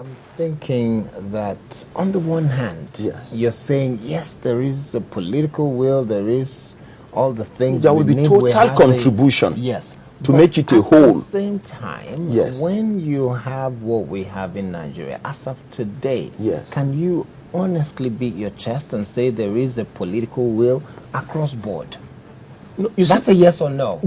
I'm thinking that on the one hand, Yes. you're saying, yes, there is a political will, there is all the things There we will be need. We total have contribution. yes. To But make it a at whole. the same time, Yes. when you have what we have in Nigeria, as of today, Yes. can you honestly beat your chest and say there is a political will across board? No, you That's see, a yes or no.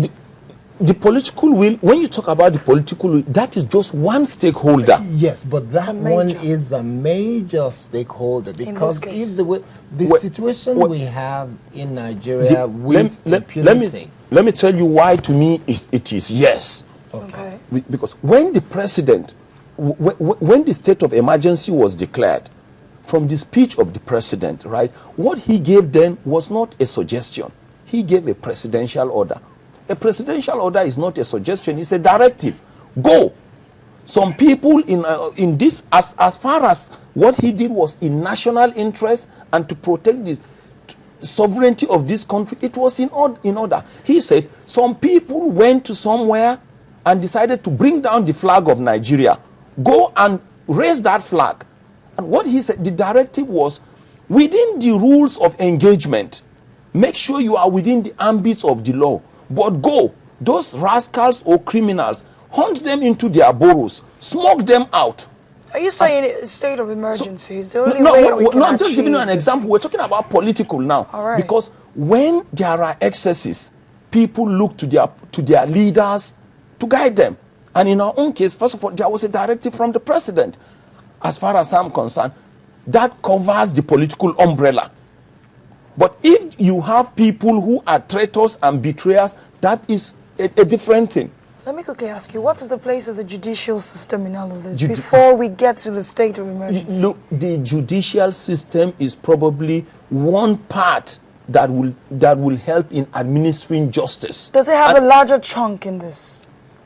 the political will, when you talk about the political will, that is just one stakeholder. Yes, but that one major. is a major stakeholder because case. if the Well, situation well, we have in Nigeria with let impunity. me tell you why to me it is yes. Okay. Because when the president, when the state of emergency was declared, from the speech of the president, right, what he gave then was not a suggestion. He gave a presidential order. A presidential order is not a suggestion, it's a directive. Go. Some people in this, as far as what he did was in national interest and to protect the sovereignty of this country, it was in order. He said some people went to somewhere and decided to bring down the flag of Nigeria. Go and raise that flag. And what he said, the directive was, within the rules of engagement, make sure you are within the ambits of the law. But go, those rascals or criminals, hunt them into their burrows, smoke them out. Are you saying a state of emergency is the only No, way we can I'm just giving you an achieve example. We're talking about political now. All right. Because when there are excesses, people look to their leaders to guide them. And in our own case, first of all, there was a directive from the president. As far as I'm concerned, that covers the political umbrella. But if you have people who are traitors and betrayers, that is a different thing. Let me quickly ask you, what is the place of the judicial system in all of this before we get to the state of emergency? Look, the judicial system is probably one part that will help in administering justice. Does it have a larger chunk in this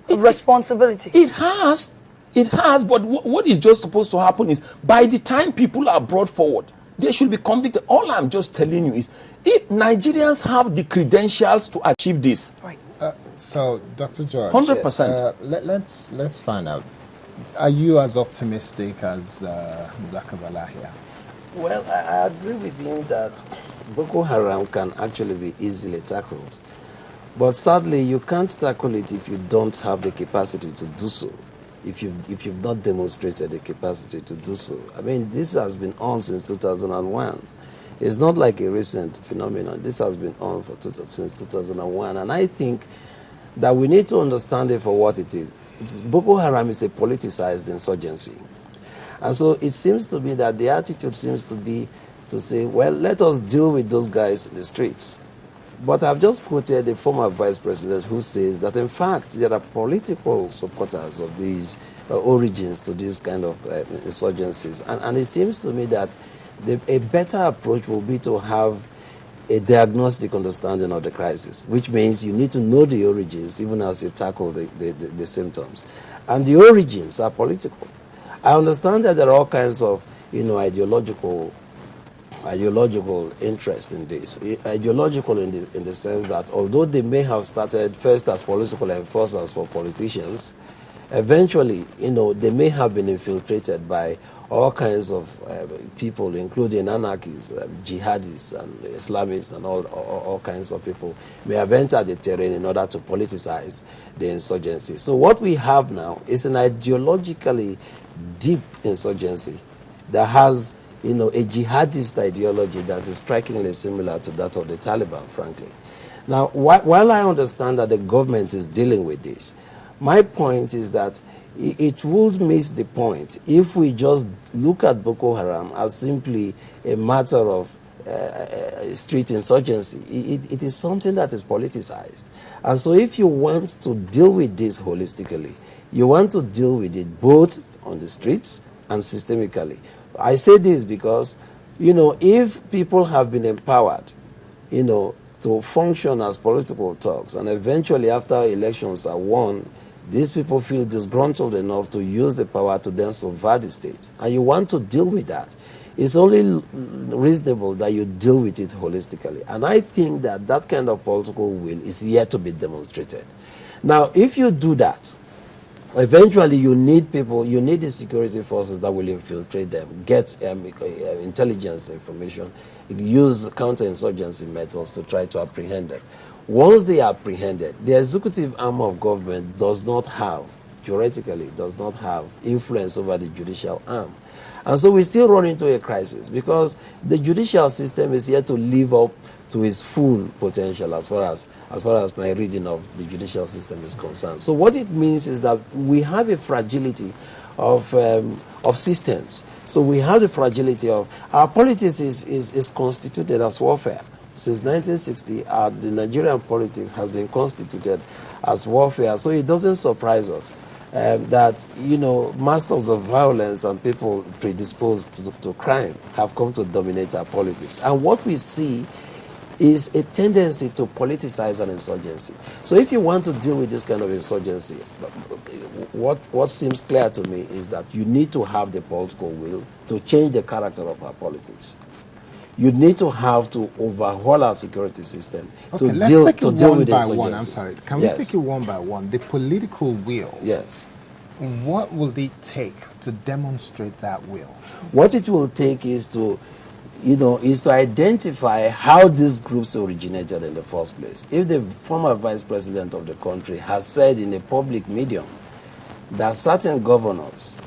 responsibility? It has, but what is just supposed to happen is by the time people are brought forward, they should be convicted. All I'm just telling you is, if Nigerians have the credentials to achieve this, Right. So, Dr. George, 100%. Let's find out. Are you as optimistic as Zakabala here? Well, I agree with him that Boko Haram can actually be easily tackled. But sadly, you can't tackle it if you don't have the capacity to do so. If you've not demonstrated the capacity to do so. I mean, this has been on since 2001. It's not like a recent phenomenon. This has been on since 2001. And I think that we need to understand it for what it is. Boko Haram is a politicized insurgency. And so it seems to be that the attitude seems to be to say, well, let us deal with those guys in the streets. But I've just quoted the former vice president who says that, in fact, there are political supporters of these origins to these kind of insurgencies. And it seems to me that a better approach will be to have a diagnostic understanding of the crisis, which means you need to know the origins even as you tackle the symptoms. And the origins are political. I understand that there are all kinds of ideological interest in this. Ideological in the sense that although they may have started first as political enforcers for politicians, eventually, they may have been infiltrated by all kinds of people, including anarchists, jihadists, and Islamists, and all kinds of people may have entered the terrain in order to politicize the insurgency. So what we have now is an ideologically deep insurgency that has, a jihadist ideology that is strikingly similar to that of the Taliban, frankly. Now, while I understand that the government is dealing with this, my point is that it would miss the point if we just look at Boko Haram as simply a matter of street insurgency. It is something that is politicized. And so if you want to deal with this holistically, you want to deal with it both on the streets and systemically. I say this because, if people have been empowered, to function as political thugs, and eventually after elections are won, these people feel disgruntled enough to use the power to then subvert the state. And you want to deal with that. It's only reasonable that you deal with it holistically. And I think that that kind of political will is yet to be demonstrated. Now, if you do that, Eventually, you need people, you need the security forces that will infiltrate them, get intelligence information, use counterinsurgency methods to try to apprehend them. Once they are apprehended, the executive arm of government does not have, theoretically, does not have influence over the judicial arm. And so we still run into a crisis because the judicial system is yet to live up to its full potential as far as my reading of the judicial system is concerned. So what it means is that we have a fragility of systems. So we have the fragility of our politics is constituted as warfare. Since 1960, the Nigerian politics has been constituted as warfare. So it doesn't surprise us that, you know, masters of violence and people predisposed to crime have come to dominate our politics. And what we see is a tendency to politicize an insurgency. So if you want to deal with this kind of insurgency, what seems clear to me is that you need to have the political will to change the character of our politics. You need to have to overhaul our security system to deal with insurgency. One. I'm sorry. Can we take it one by one? The political will. Yes. What will it take to demonstrate that will? What it will take is to, you know, is to identify how these groups originated in the first place. If the former vice president of the country has said in a public medium that certain governors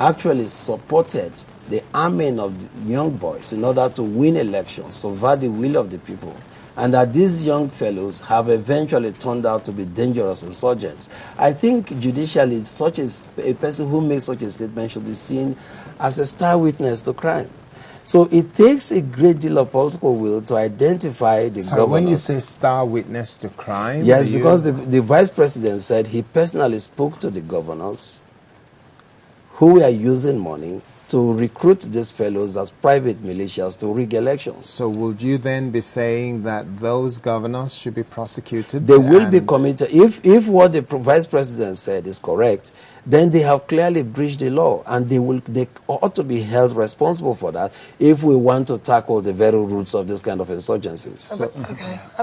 actually supported the arming of the young boys in order to win elections, subvert the will of the people, and that these young fellows have eventually turned out to be dangerous insurgents, I think judicially a person who makes such a statement should be seen as a star witness to crime. So it takes a great deal of political will to identify the governors. When you say star witness to crime? Yes, because the vice president said he personally spoke to the governors who were using money to recruit these fellows as private militias to rig elections. So would you then be saying that those governors should be prosecuted? They will be committed. If what the vice president said is correct, then they have clearly breached the law, and they ought to be held responsible for that if we want to tackle the very roots of this kind of insurgencies. So,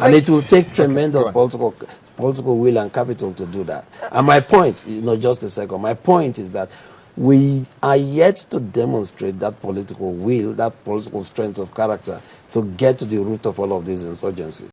and it will take tremendous political will and capital to do that. And my point, just a second, my point is that we are yet to demonstrate that political will, that political strength of character to get to the root of all of these insurgencies.